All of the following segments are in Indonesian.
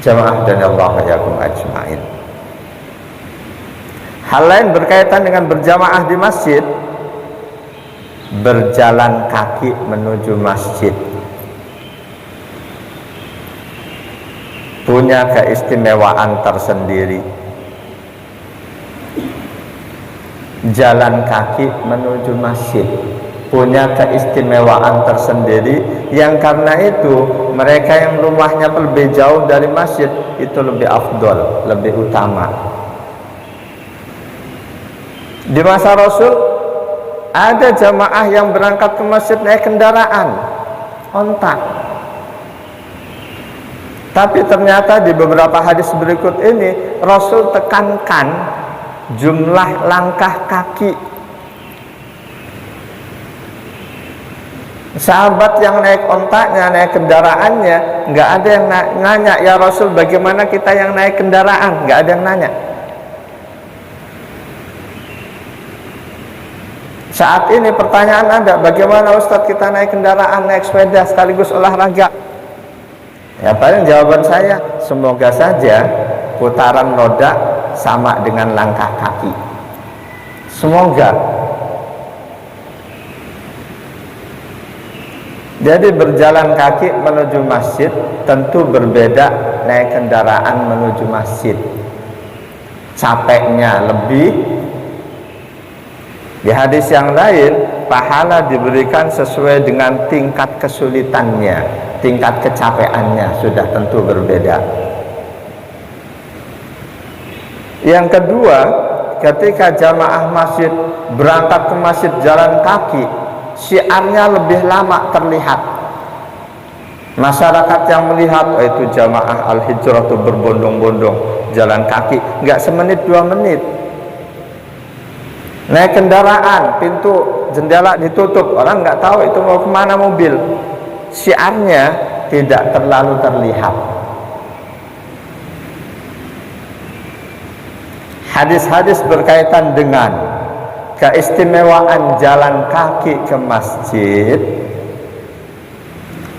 Jamaah dan Allah yakum ajma'in. Hal lain berkaitan dengan berjamaah di masjid, berjalan kaki menuju masjid punya keistimewaan tersendiri. Jalan kaki menuju masjid punya keistimewaan tersendiri, yang karena itu mereka yang rumahnya lebih jauh dari masjid itu lebih afdol, lebih utama. Di masa Rasul ada jamaah yang berangkat ke masjid naik kendaraan onta, tapi ternyata di beberapa hadis berikut ini Rasul tekankan jumlah langkah kaki. Sahabat yang naik ontaknya, naik kendaraannya, nggak ada yang nanya, ya Rasul bagaimana kita yang naik kendaraan? Nggak ada yang nanya. Saat ini pertanyaan ada, bagaimana Ustadz kita naik kendaraan, naik sepeda sekaligus olahraga? Ya paling jawaban saya, semoga saja putaran roda sama dengan langkah kaki. Semoga. Jadi berjalan kaki menuju masjid tentu berbeda naik kendaraan menuju masjid. Capeknya lebih. Di hadis yang lain, pahala diberikan sesuai dengan tingkat kesulitannya, tingkat kecapeannya sudah tentu berbeda. Yang kedua, ketika jamaah masjid berangkat ke masjid jalan kaki, syiarnya lebih lama terlihat. Masyarakat yang melihat, oh itu jamaah al-hijrah itu berbondong-bondong jalan kaki, nggak semenit 2 menit. Naik kendaraan, pintu jendela ditutup, orang nggak tahu itu mau kemana mobil. Syiarnya tidak terlalu terlihat. Hadis-hadis berkaitan dengan keistimewaan jalan kaki ke masjid.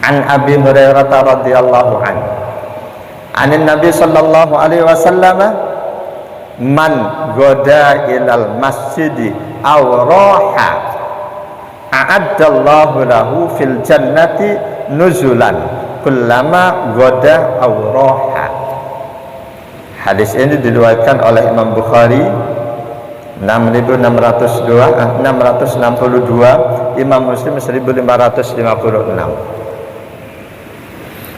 An Abi Hurairah radhiyallahu an anin Nabi sallallahu alaihi wasallam, man goda ilal masjidi aw raha a'addallahu lahu fil jannati nuzulan kullama goda aw raha. Hadis ini diriwayatkan oleh Imam Bukhari 6.662, Imam Muslim 1.556.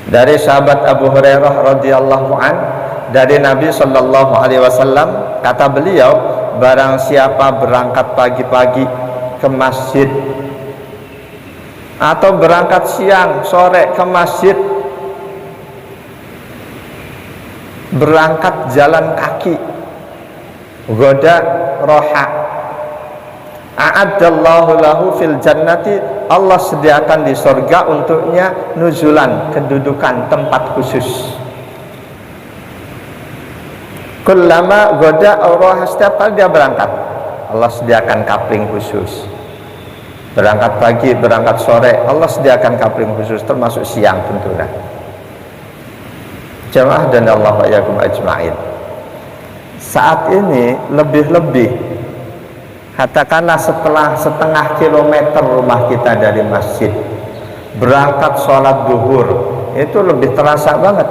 Dari sahabat Abu Hurairah radhiyallahu an, dari Nabi sallallahu alaihi wasallam, kata beliau, barang siapa berangkat pagi-pagi ke masjid atau berangkat siang sore ke masjid, berangkat jalan kaki, goda roha, a'addallahu lahu fil jannati, Allah sediakan di surga untuknya nuzulan, kedudukan tempat khusus. Kullama goda roha, setiap kali dia berangkat Allah sediakan kapling khusus. Berangkat pagi, berangkat sore, Allah sediakan kapling khusus, termasuk siang tentunya. Jamaah dan Allah wa yakum ajma'in. Saat ini lebih-lebih, katakanlah setelah setengah kilometer rumah kita dari masjid, berangkat sholat duhur, itu lebih terasa banget.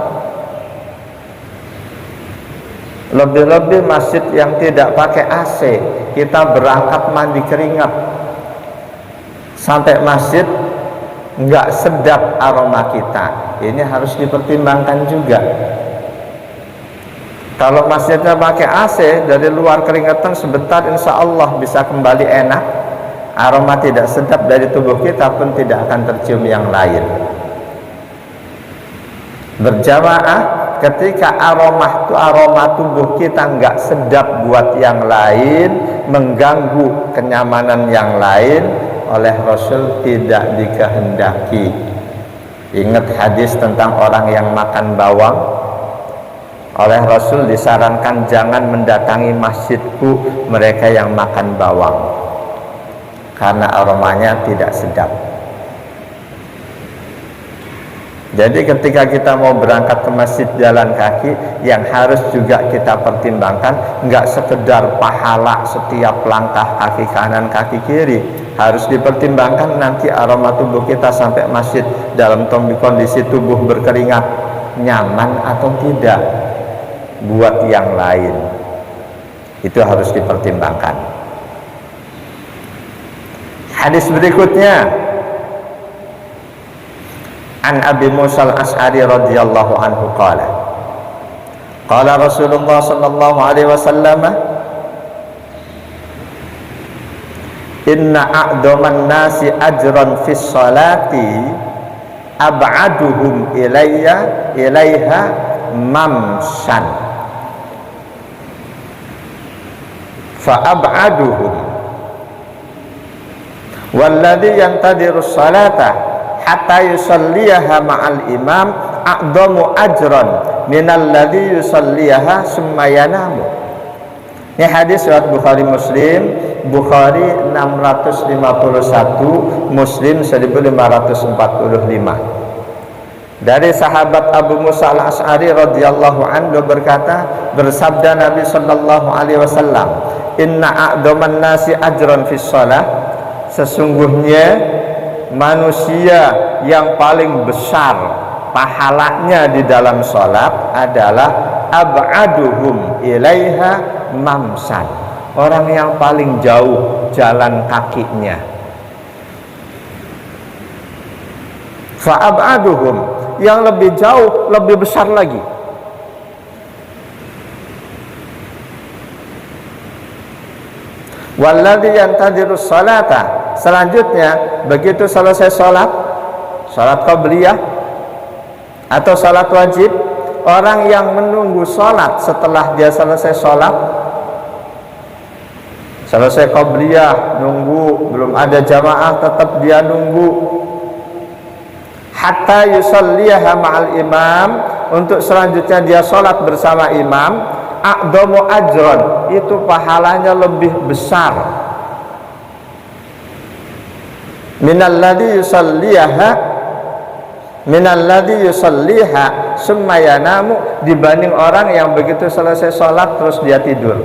Lebih-lebih masjid yang tidak pakai AC, kita berangkat mandi keringat, sampai masjid nggak sedap aroma kita. Ini harus dipertimbangkan juga. Kalau masjidnya pakai AC, dari luar keringetan sebentar insya Allah bisa kembali enak. Aroma tidak sedap dari tubuh kita pun tidak akan tercium yang lain. Berjamaah ketika aroma tubuh kita nggak sedap buat yang lain, mengganggu kenyamanan yang lain, oleh Rasul tidak dikehendaki. Ingat hadis tentang orang yang makan bawang. Oleh Rasul disarankan jangan mendatangi masjidku mereka yang makan bawang, karena aromanya tidak sedap. Jadi ketika kita mau berangkat ke masjid jalan kaki, yang harus juga kita pertimbangkan, nggak sekedar pahala setiap langkah kaki kanan kaki kiri, harus dipertimbangkan nanti aroma tubuh kita sampai masjid dalam kondisi tubuh berkeringat nyaman atau tidak buat yang lain. Itu harus dipertimbangkan. Hadis berikutnya, An Abi Musa al-Ash'ari radhiyallahu anhu qala qala Rasulullah sallallahu alaihi wasallam inna a'dhaman nasi ajran fis salati ab'aduhum ilaiha mamsan fa ab'aduhum walladhi yantadiru salata hatta yusalliyaha ma'al imam a'dhamu ajran minalladzi yusalliyaha summa yanamu. Ini hadis riwayat Bukhari Muslim. Bukhari 651, Muslim 1545. Dari sahabat Abu Musa al-Ash'ari radhiyallahu anhu berkata, bersabda Nabi sallallahu alaihi wasallam, inna a'dhaman nasi ajran fis shalah, sesungguhnya manusia yang paling besar pahalanya di dalam sholat adalah ab'aduhum ilaiha mamsan, orang yang paling jauh jalan kakinya. Fa'ab'aduhum, yang lebih jauh lebih besar lagi. Walladzi yantadiru salata, selanjutnya begitu selesai sholat qabliyah atau sholat wajib, orang yang menunggu sholat setelah dia selesai sholat, selesai qabliyah, nunggu, belum ada jamaah, tetap dia nunggu hatta yusalliyaha ma'al imam, untuk selanjutnya dia sholat bersama imam, a'dhamu ajron, itu pahalanya lebih besar minalladzi yusalliha summa yanamu, dibanding orang yang begitu selesai sholat terus dia tidur.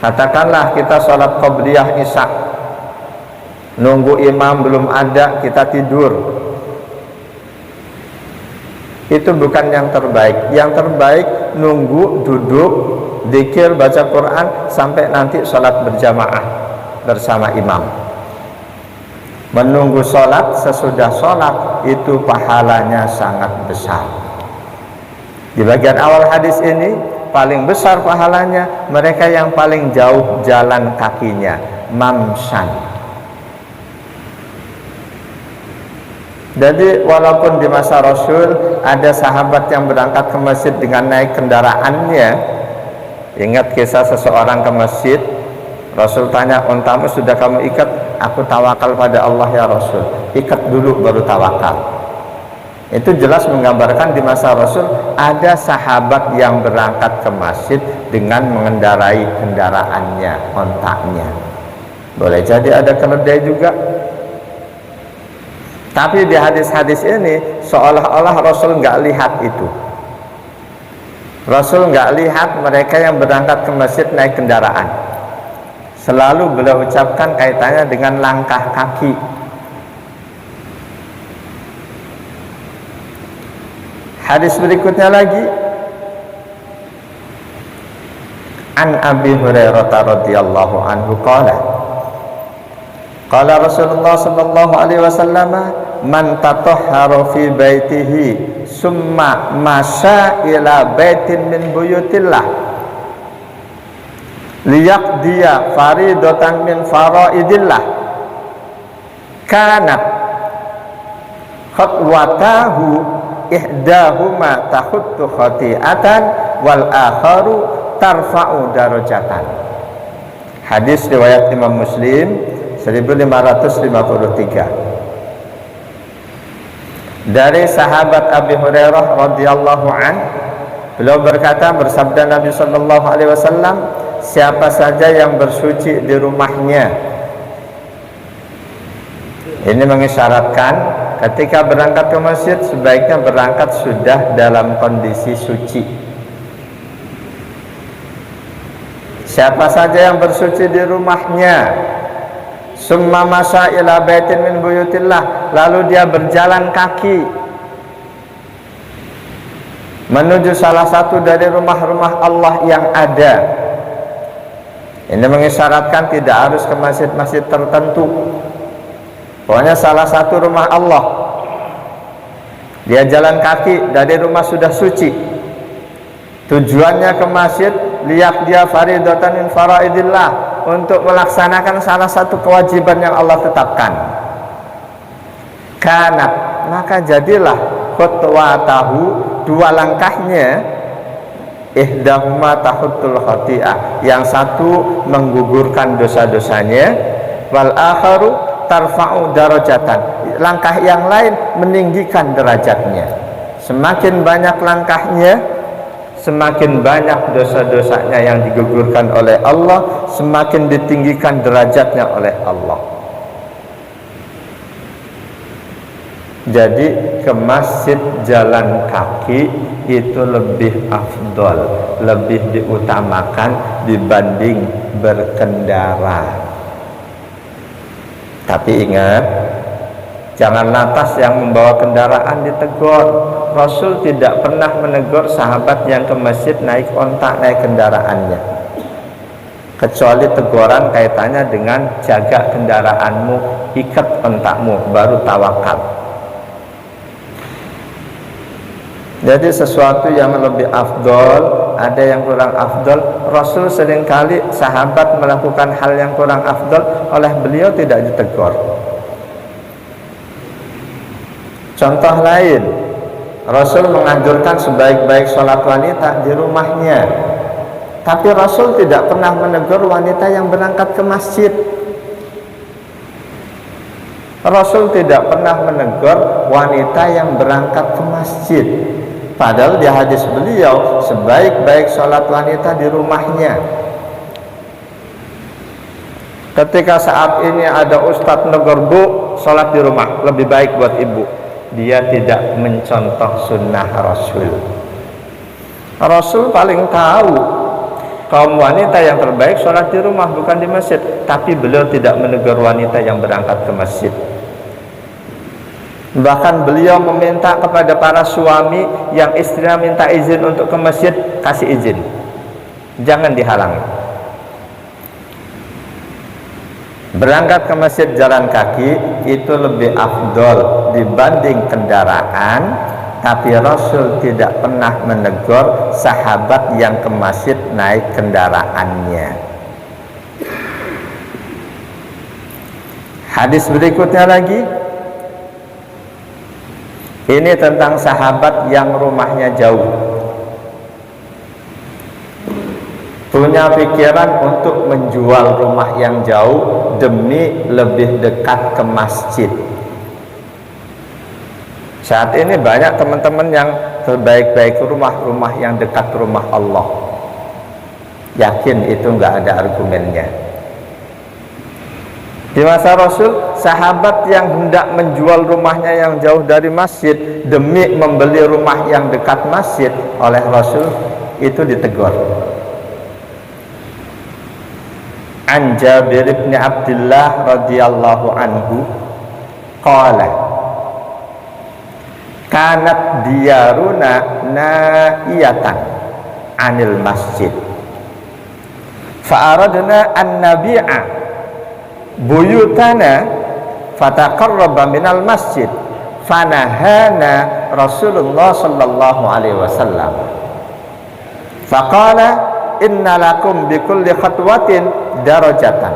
Katakanlah kita sholat qabliyah isya, nunggu imam belum ada, kita tidur. Itu bukan yang terbaik. Yang terbaik nunggu, duduk, dzikir, baca Quran sampai nanti sholat berjamaah bersama imam. Menunggu sholat, sesudah sholat itu pahalanya sangat besar. Di bagian awal hadis ini, paling besar pahalanya mereka yang paling jauh jalan kakinya, mamsan. Jadi walaupun di masa Rasul ada sahabat yang berangkat ke masjid dengan naik kendaraannya. Ingat kisah seseorang ke masjid, Rasul tanya, untamu sudah kamu ikat? Aku tawakal pada Allah ya Rasul. Ikat dulu baru tawakal. Itu jelas menggambarkan di masa Rasul ada sahabat yang berangkat ke masjid dengan mengendarai kendaraannya, ontaknya. Boleh jadi ada keledai juga. Tapi di hadis-hadis ini seolah-olah Rasul nggak lihat itu. Rasul nggak lihat mereka yang berangkat ke masjid naik kendaraan. Selalu beliau ucapkan kaitannya dengan langkah kaki. Hadis berikutnya lagi, An Abi Hurairah radhiyallahu anhu qala qala Rasulullah sallallahu alaihi wasallam, man tatahhara fi baitihi summa masya ila baitin min buyutillah liyaqdiya faridatan min faraidillah kanat khatwatahu ihdahuma tahuttu khati'atan wal akharu tarfa'u darajatan. Hadis riwayat Imam Muslim 1553. Dari sahabat Abi Hurairah radhiyallahu an, beliau berkata, bersabda Nabi sallallahu alaihi wasallam, siapa saja yang bersuci di rumahnya, ini mengisyaratkan ketika berangkat ke masjid sebaiknya berangkat sudah dalam kondisi suci. Siapa saja yang bersuci di rumahnya, summa masya ila baitin min buyutillah, lalu dia berjalan kaki menuju salah satu dari rumah-rumah Allah yang ada. Ini mengisyaratkan tidak harus ke masjid-masjid tertentu. Pokoknya salah satu rumah Allah, dia jalan kaki dari rumah sudah suci, tujuannya ke masjid liyak dia faridatan min faraidillah, untuk melaksanakan salah satu kewajiban yang Allah tetapkan. Kanat, maka jadilah khutwatahu, dua langkahnya, ihdahuma tahuttul khati'ah, yang satu menggugurkan dosa-dosanya, wal akharu tarfa'u darajatan, langkah yang lain meninggikan derajatnya. Semakin banyak langkahnya, semakin banyak dosa-dosanya yang digugurkan oleh Allah, semakin ditinggikan derajatnya oleh Allah. Jadi ke masjid jalan kaki itu lebih afdol, lebih diutamakan dibanding berkendara. Tapi ingat, jangan lantas yang membawa kendaraan ditegur. Rasul tidak pernah menegur sahabat yang ke masjid naik onta, naik kendaraannya, kecuali teguran kaitannya dengan jaga kendaraanmu, ikat ontakmu, baru tawakal. Jadi sesuatu yang lebih afdol, ada yang kurang afdol. Rasul seringkali sahabat melakukan hal yang kurang afdol, oleh beliau tidak ditegur. Contoh lain, Rasul menganjurkan sebaik-baik sholat wanita di rumahnya, tapi Rasul tidak pernah menegur wanita yang berangkat ke masjid. Rasul tidak pernah menegur wanita yang berangkat ke masjid, padahal di hadis beliau sebaik-baik sholat wanita di rumahnya. Ketika saat ini ada ustadz negur, bu, sholat di rumah lebih baik buat ibu, dia tidak mencontoh sunnah Rasul. Rasul paling tahu kaum wanita yang terbaik sholat di rumah, bukan di masjid, tapi beliau tidak menegur wanita yang berangkat ke masjid. Bahkan beliau meminta kepada para suami yang istrinya minta izin untuk ke masjid, kasih izin, jangan dihalangi. Berangkat ke masjid jalan kaki itu lebih afdol dibanding kendaraan, tapi Rasul tidak pernah menegur sahabat yang ke masjid naik kendaraannya. Hadis berikutnya lagi, ini tentang sahabat yang rumahnya jauh, punya pikiran untuk menjual rumah yang jauh demi lebih dekat ke masjid. Saat ini banyak teman-teman yang terbaik-baik rumah-rumah yang dekat rumah Allah. Yakin itu nggak ada argumennya. Di masa Rasul, sahabat yang hendak menjual rumahnya yang jauh dari masjid demi membeli rumah yang dekat masjid, oleh Rasul itu ditegur. An Jabir bin Abdullah radhiyallahu anhu qala kanat diyaruna naiyatan anil masjid fa aradna an nabi'a buyutana fataqarraba minal masjid fanahana Rasulullah sallallahu alaihi wasallam faqala inna lakum bikulli khatwatin darajatan.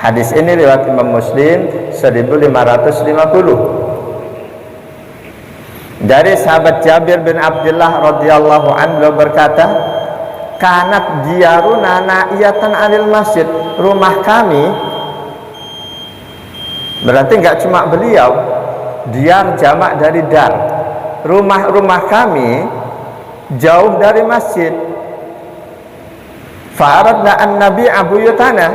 Hadis ini riwayat Imam Muslim 1550. Dari sahabat Jabir bin Abdullah radhiyallahu anhu berkata, kanat diyaruna naiyatan anil masjid, rumah kami, berarti nggak cuma beliau, diyar jamak dari dar, rumah-rumah kami jauh dari masjid. Fa'aradna an nabi'a buyutana,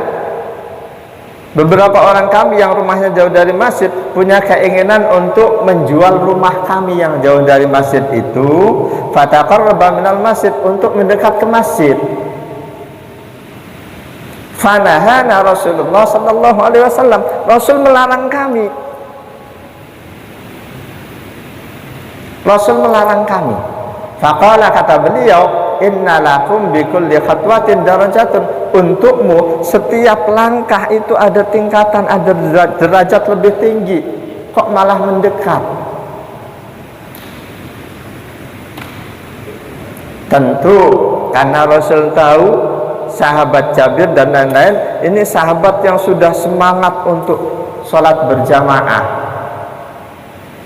Beberapa orang kami yang rumahnya jauh dari masjid punya keinginan untuk menjual rumah kami yang jauh dari masjid itu, fataqarraba minal masjid, untuk mendekat ke masjid. Fanahana Rasulullah sallallahu alaihi wasallam, Rasul melarang kami. Rasul melarang kami. Faqala, kata beliau, innalakum bikulli khatwatin darajatun, untukmu setiap langkah itu ada tingkatan, ada derajat lebih tinggi, kok malah mendekat? Tentu karena Rasul tahu sahabat Jabir dan lain-lain ini sahabat yang sudah semangat untuk sholat berjamaah.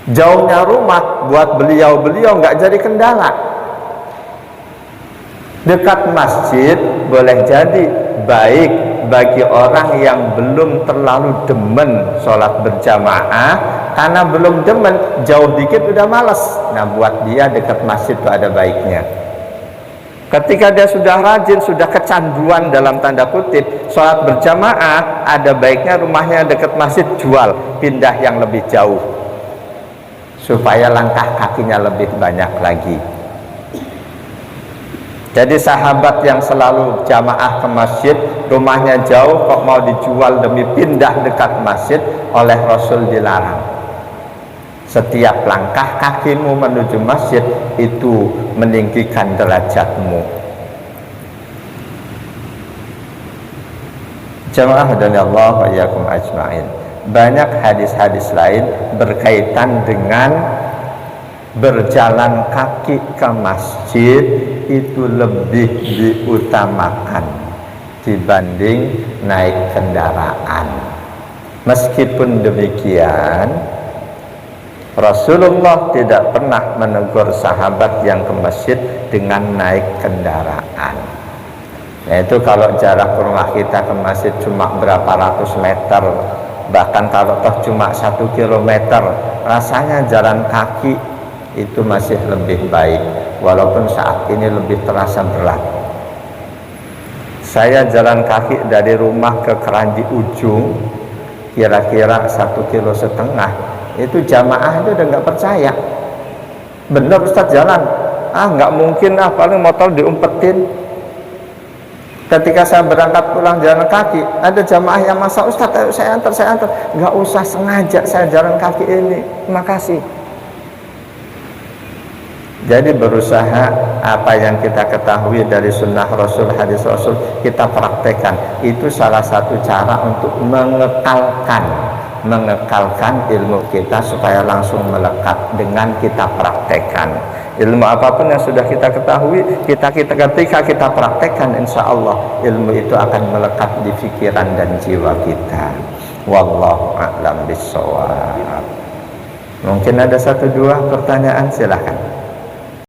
Jauhnya rumah buat beliau nggak jadi kendala. Dekat masjid boleh jadi baik bagi orang yang belum terlalu demen sholat berjamaah, karena belum demen, jauh dikit udah males. Nah, buat dia dekat masjid itu ada baiknya. Ketika dia sudah rajin, sudah kecanduan dalam tanda kutip sholat berjamaah, ada baiknya rumahnya dekat masjid, jual, pindah yang lebih jauh, supaya langkah kakinya lebih banyak lagi. Jadi sahabat yang selalu jamaah ke masjid, rumahnya jauh, kok mau dijual demi pindah dekat masjid, oleh Rasul dilarang. Setiap langkah kakimu menuju masjid itu meninggikan derajatmu. Jamaah dan Allah wa iyyakum ajma'in. Banyak hadis-hadis lain berkaitan dengan berjalan kaki ke masjid itu lebih diutamakan dibanding naik kendaraan. Meskipun demikian, Rasulullah tidak pernah menegur sahabat yang ke masjid dengan naik kendaraan. Yaitu kalau jarak rumah kita ke masjid cuma berapa ratus meter, bahkan kalau toh cuma 1 kilometer, rasanya jalan kaki itu masih lebih baik, walaupun saat ini lebih terasa berat. Saya jalan kaki dari rumah ke Keranji Ujung kira-kira 1,5 kilo, itu jamaah itu udah nggak percaya. Bener Ustaz jalan? Nggak mungkin, paling motor diumpetin. Ketika saya berangkat pulang jalan kaki, ada jamaah yang masa, Ustaz ayo saya antar. Nggak usah, sengaja saya jalan kaki ini, terima kasih. Jadi berusaha apa yang kita ketahui dari sunnah Rasul, hadis Rasul, kita praktekkan. Itu salah satu cara untuk mengekalkan ilmu kita supaya langsung melekat dengan kita praktekkan. Ilmu apapun yang sudah kita ketahui, ketika kita praktekkan, insya Allah ilmu itu akan melekat di pikiran dan jiwa kita. Wallahu a'lam bishawab. Mungkin ada 1-2 pertanyaan, silahkan.